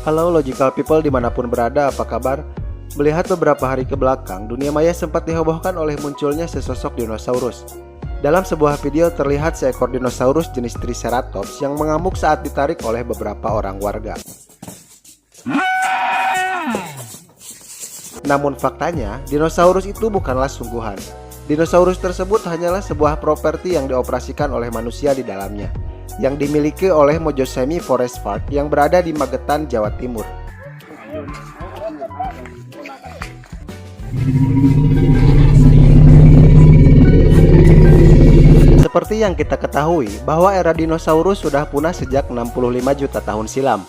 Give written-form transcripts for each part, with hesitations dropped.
Halo logical people dimanapun berada, apa kabar? Melihat beberapa hari ke belakang, dunia maya sempat dihebohkan oleh munculnya sesosok dinosaurus. Dalam sebuah video terlihat seekor dinosaurus jenis Triceratops yang mengamuk saat ditarik oleh beberapa orang warga. Namun faktanya, dinosaurus itu bukanlah sungguhan. Dinosaurus tersebut hanyalah sebuah properti yang dioperasikan oleh manusia di dalamnya, yang dimiliki oleh Mojosemi Forest Park yang berada di Magetan, Jawa Timur. Seperti yang kita ketahui bahwa era dinosaurus sudah punah sejak 65 juta tahun silam.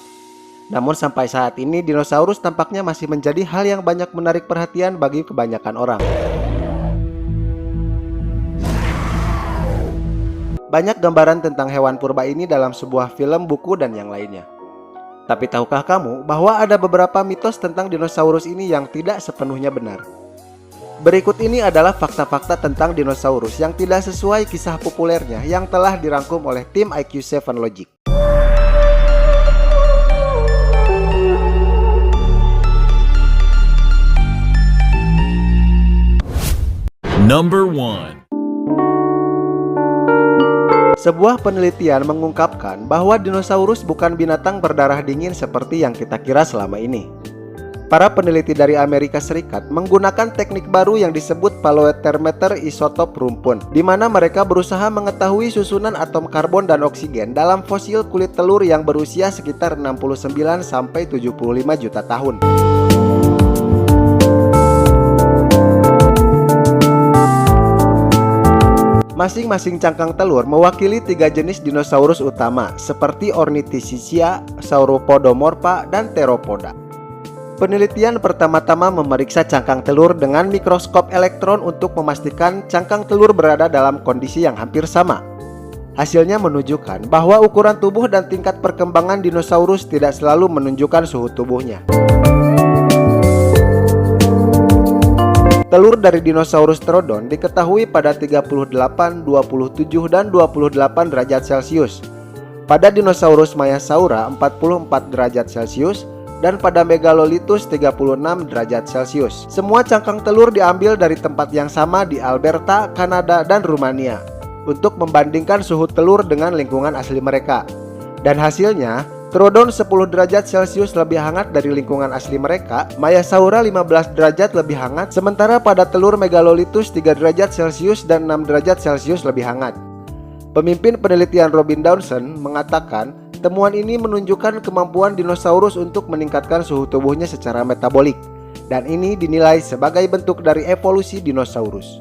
Namun sampai saat ini dinosaurus tampaknya masih menjadi hal yang banyak menarik perhatian bagi kebanyakan orang. Banyak gambaran tentang hewan purba ini dalam sebuah film, buku, dan yang lainnya. Tapi tahukah kamu bahwa ada beberapa mitos tentang dinosaurus ini yang tidak sepenuhnya benar? Berikut ini adalah fakta-fakta tentang dinosaurus yang tidak sesuai kisah populernya yang telah dirangkum oleh tim IQ7 Logic. Number 1. Sebuah penelitian mengungkapkan bahwa dinosaurus bukan binatang berdarah dingin seperti yang kita kira selama ini. Para peneliti dari Amerika Serikat menggunakan teknik baru yang disebut paleotermeter isotop rumpun, di mana mereka berusaha mengetahui susunan atom karbon dan oksigen dalam fosil kulit telur yang berusia sekitar 69 sampai 75 juta tahun. Masing-masing cangkang telur mewakili 3 jenis dinosaurus utama seperti Ornithischia, Sauropodomorpha, dan Theropoda. Penelitian pertama-tama memeriksa cangkang telur dengan mikroskop elektron untuk memastikan cangkang telur berada dalam kondisi yang hampir sama. Hasilnya menunjukkan bahwa ukuran tubuh dan tingkat perkembangan dinosaurus tidak selalu menunjukkan suhu tubuhnya. Telur dari dinosaurus Trodon diketahui pada 38, 27, dan 28 derajat Celcius. Pada dinosaurus Maiasaura 44 derajat Celcius dan pada Megalolitus 36 derajat Celcius. Semua cangkang telur diambil dari tempat yang sama di Alberta, Kanada, dan Rumania untuk membandingkan suhu telur dengan lingkungan asli mereka. Dan hasilnya, Trodon 10 derajat Celcius lebih hangat dari lingkungan asli mereka, Maiasaura 15 derajat lebih hangat, sementara pada telur Megalolitus 3 derajat Celcius dan 6 derajat Celcius lebih hangat. Pemimpin penelitian Robin Dawson mengatakan, temuan ini menunjukkan kemampuan dinosaurus untuk meningkatkan suhu tubuhnya secara metabolik, dan ini dinilai sebagai bentuk dari evolusi dinosaurus.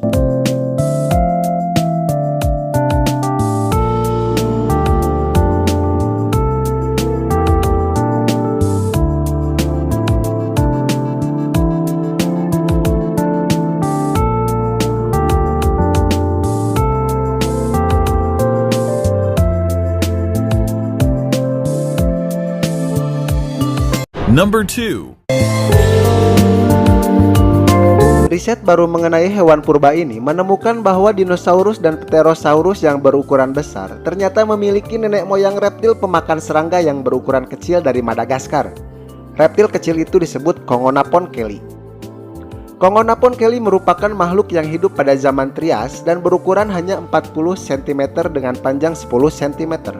Number 2. Riset baru mengenai hewan purba ini menemukan bahwa dinosaurus dan pterosaurus yang berukuran besar ternyata memiliki nenek moyang reptil pemakan serangga yang berukuran kecil dari Madagaskar. Reptil kecil itu disebut Congonapon kelly. Congonapon kelly merupakan makhluk yang hidup pada zaman Trias dan berukuran hanya 40 cm dengan panjang 10 cm.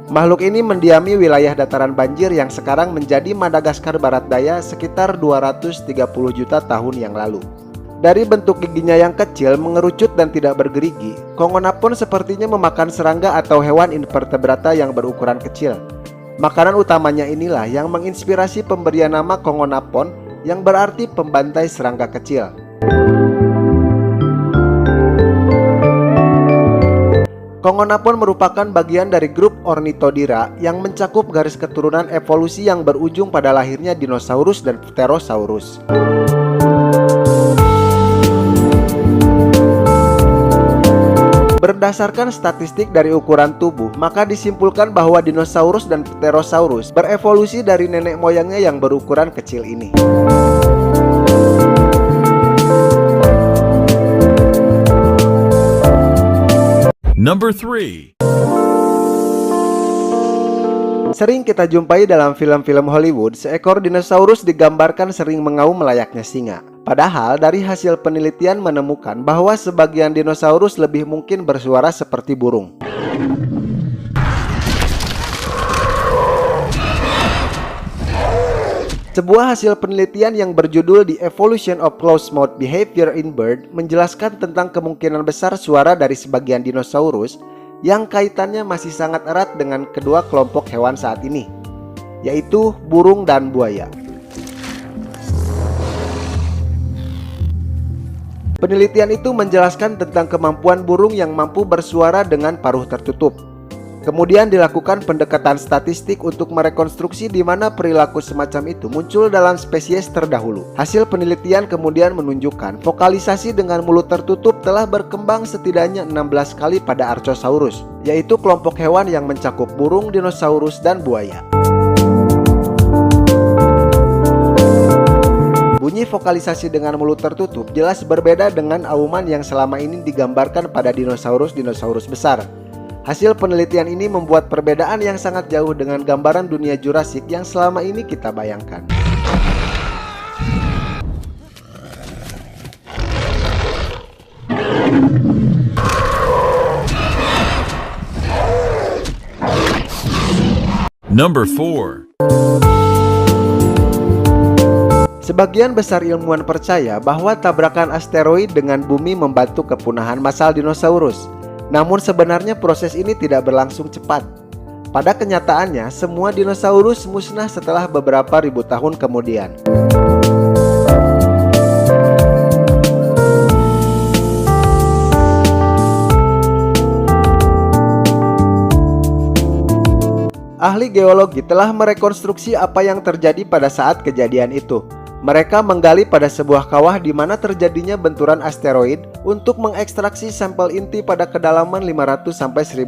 Makhluk ini mendiami wilayah dataran banjir yang sekarang menjadi Madagaskar Barat Daya sekitar 230 juta tahun yang lalu. Dari bentuk giginya yang kecil, mengerucut, dan tidak bergerigi, Congonapon sepertinya memakan serangga atau hewan invertebrata yang berukuran kecil. Makanan utamanya inilah yang menginspirasi pemberian nama Congonapon yang berarti pembantai serangga kecil. Congonapon merupakan bagian dari grup Ornithodira yang mencakup garis keturunan evolusi yang berujung pada lahirnya dinosaurus dan pterosaurus. Berdasarkan statistik dari ukuran tubuh, maka disimpulkan bahwa dinosaurus dan pterosaurus berevolusi dari nenek moyangnya yang berukuran kecil ini. Number 3. Sering kita jumpai dalam film-film Hollywood, seekor dinosaurus digambarkan sering mengaum layaknya singa. Padahal dari hasil penelitian menemukan bahwa sebagian dinosaurus lebih mungkin bersuara seperti burung. Sebuah hasil penelitian yang berjudul The Evolution of Closed-Mouth Behavior in Bird menjelaskan tentang kemungkinan besar suara dari sebagian dinosaurus yang kaitannya masih sangat erat dengan kedua kelompok hewan saat ini, yaitu burung dan buaya. Penelitian itu menjelaskan tentang kemampuan burung yang mampu bersuara dengan paruh tertutup. Kemudian dilakukan pendekatan statistik untuk merekonstruksi di mana perilaku semacam itu muncul dalam spesies terdahulu. Hasil penelitian kemudian menunjukkan vokalisasi dengan mulut tertutup telah berkembang setidaknya 16 kali pada Archosaurus, yaitu kelompok hewan yang mencakup burung, dinosaurus, dan buaya. Bunyi vokalisasi dengan mulut tertutup jelas berbeda dengan auman yang selama ini digambarkan pada dinosaurus besar. Hasil penelitian ini membuat perbedaan yang sangat jauh dengan gambaran dunia Jurassic yang selama ini kita bayangkan. Number 4. Sebagian besar ilmuwan percaya bahwa tabrakan asteroid dengan bumi membantu kepunahan massal dinosaurus. Namun sebenarnya proses ini tidak berlangsung cepat. Pada kenyataannya, semua dinosaurus musnah setelah beberapa ribu tahun kemudian. Ahli geologi telah merekonstruksi apa yang terjadi pada saat kejadian itu. Mereka menggali pada sebuah kawah di mana terjadinya benturan asteroid untuk mengekstraksi sampel inti pada kedalaman 500-1500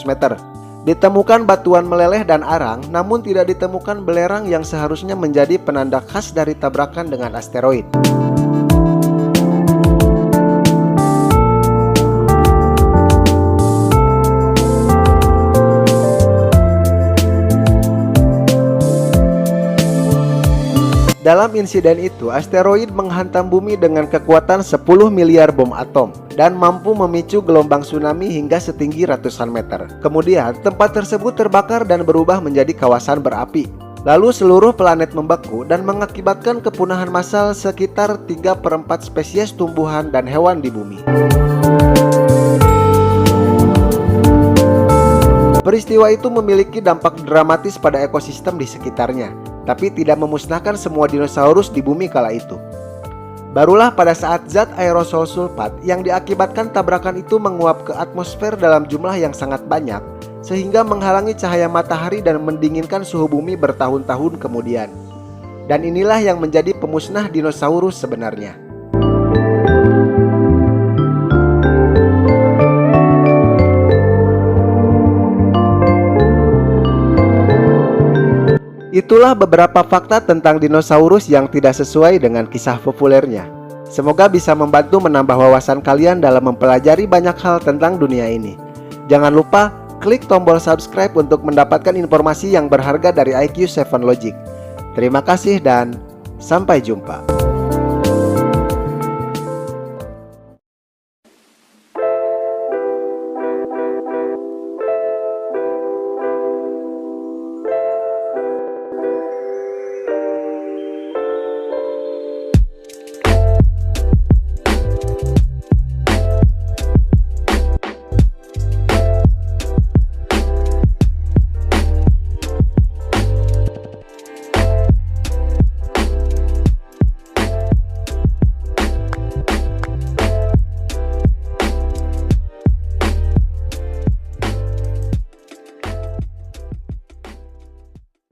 meter. Ditemukan batuan meleleh dan arang, namun tidak ditemukan belerang yang seharusnya menjadi penanda khas dari tabrakan dengan asteroid. Dalam insiden itu, asteroid menghantam bumi dengan kekuatan 10 miliar bom atom dan mampu memicu gelombang tsunami hingga setinggi ratusan meter. Kemudian, tempat tersebut terbakar dan berubah menjadi kawasan berapi. Lalu seluruh planet membeku dan mengakibatkan kepunahan massal sekitar 3/4 spesies tumbuhan dan hewan di bumi. Peristiwa itu memiliki dampak dramatis pada ekosistem di sekitarnya, tapi tidak memusnahkan semua dinosaurus di bumi kala itu. Barulah pada saat zat aerosol sulfat yang diakibatkan tabrakan itu menguap ke atmosfer dalam jumlah yang sangat banyak, sehingga menghalangi cahaya matahari dan mendinginkan suhu bumi bertahun-tahun kemudian. Dan inilah yang menjadi pemusnah dinosaurus sebenarnya. Itulah beberapa fakta tentang dinosaurus yang tidak sesuai dengan kisah populernya. Semoga bisa membantu menambah wawasan kalian dalam mempelajari banyak hal tentang dunia ini. Jangan lupa klik tombol subscribe untuk mendapatkan informasi yang berharga dari IQ7 Logic. Terima kasih dan sampai jumpa.